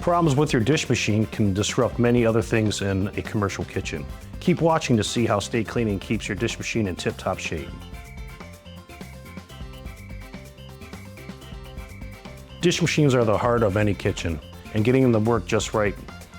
Problems with your dish machine can disrupt many other things in a commercial kitchen. Keep watching to see how State Cleaning keeps your dish machine in tip-top shape. Dish machines are the heart of any kitchen, and getting them to work just right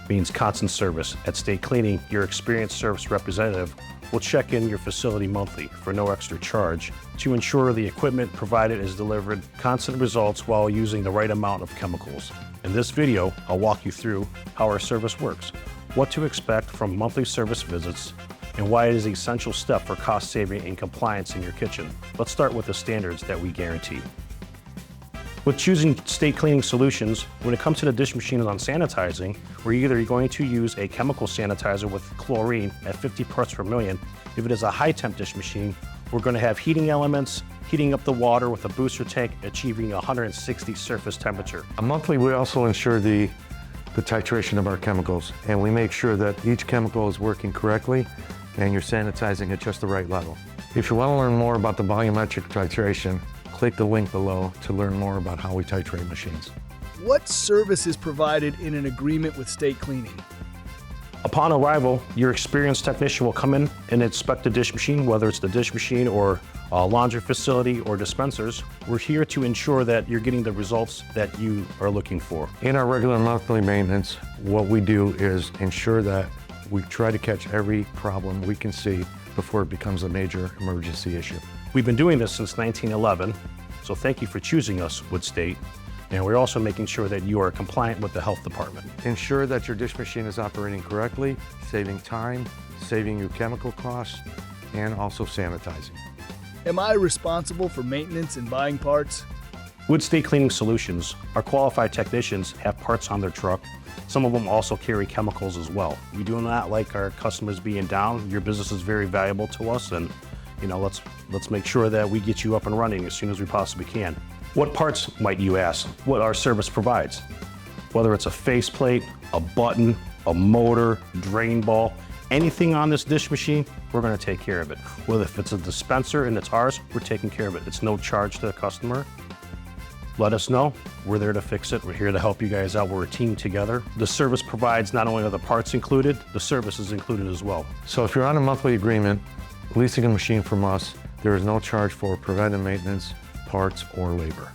means constant service. At State Cleaning, your experienced service representative will check in your facility monthly for no extra charge to ensure the equipment provided is delivered constant results while using the right amount of chemicals. In this video, I'll walk you through how our service works, what to expect from monthly service visits, and why it is an essential step for cost saving and compliance in your kitchen. Let's start with the standards that we guarantee. With choosing State Cleaning solutions, when it comes to the dish machine on sanitizing, we're either going to use a chemical sanitizer with chlorine at 50 parts per million. If it is a high temp dish machine, we're going to have heating elements, heating up the water with a booster tank, achieving 160 surface temperature. Monthly, we also ensure the titration of our chemicals, and we make sure that each chemical is working correctly and you're sanitizing at just the right level. If you want to learn more about the volumetric titration, click the link below to learn more about how we titrate machines. What service is provided in an agreement with State Cleaning? Upon arrival, your experienced technician will come in and inspect the dish machine, whether it's the dish machine or a laundry facility or dispensers. We're here to ensure that you're getting the results that you are looking for. In our regular monthly maintenance, what we do is ensure that we try to catch every problem we can see before it becomes a major emergency issue. We've been doing this since 1911, so thank you for choosing us with State. And we're also making sure that you are compliant with the health department. Ensure that your dish machine is operating correctly, saving time, saving you chemical costs, and also sanitizing. Am I responsible for maintenance and buying parts? With State Cleaning Solutions, our qualified technicians have parts on their truck. Some of them also carry chemicals as well. We do not like our customers being down. Your business is very valuable to us, and let's make sure that we get you up and running as soon as we possibly can. What parts, might you ask, what our service provides? Whether it's a faceplate, a button, a motor, drain ball, anything on this dish machine, we're going to take care of it. Whether if it's a dispenser and it's ours, we're taking care of it. It's no charge to the customer. Let us know. We're there to fix it. We're here to help you guys out. We're a team together. The service provides not only are the parts included, the service is included as well. So if you're on a monthly agreement, leasing a machine from us, there is no charge for preventive maintenance, parts, or labor.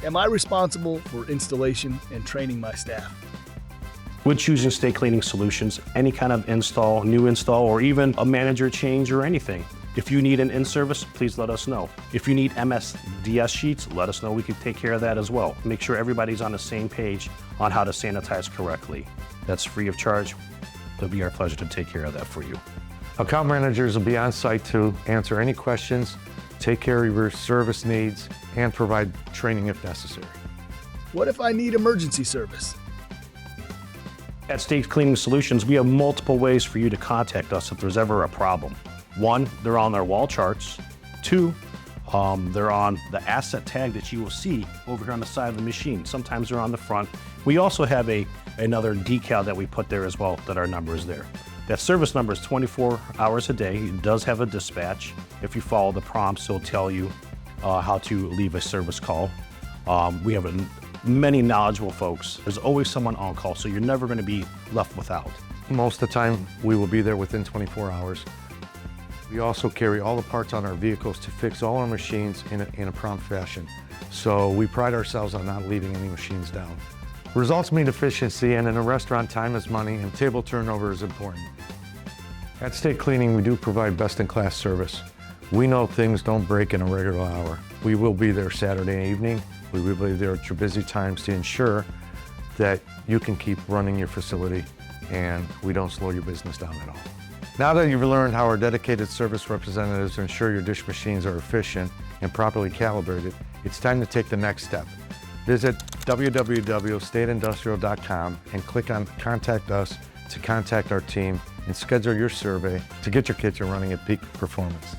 Am I responsible for installation and training my staff? With choosing State Cleaning Solutions, any kind of install, new install, or even a manager change or anything, if you need an in-service, please let us know. If you need MSDS sheets, let us know. We can take care of that as well. Make sure everybody's on the same page on how to sanitize correctly. That's free of charge. It'll be our pleasure to take care of that for you. Account managers will be on site to answer any questions, take care of your service needs, and provide training if necessary. What if I need emergency service? At State Cleaning Solutions, we have multiple ways for you to contact us if there's ever a problem. One, they're on our wall charts. Two, they're on the asset tag that you will see over here on the side of the machine. Sometimes they're on the front. We also have another decal that we put there as well that our number is there. That service number is 24 hours a day. It does have a dispatch. If you follow the prompts, it'll tell you how to leave a service call. We have many knowledgeable folks. There's always someone on call, so you're never going to be left without. Most of the time, we will be there within 24 hours. We also carry all the parts on our vehicles to fix all our machines in a prompt fashion. So we pride ourselves on not leaving any machines down. Results mean efficiency, and in a restaurant, time is money, and table turnover is important. At State Cleaning, we do provide best-in-class service. We know things don't break in a regular hour. We will be there Saturday evening. We will be there at your busy times to ensure that you can keep running your facility and we don't slow your business down at all. Now that you've learned how our dedicated service representatives ensure your dish machines are efficient and properly calibrated, it's time to take the next step. Visit www.stateindustrial.com and click on Contact Us to contact our team and schedule your survey to get your kitchen running at peak performance.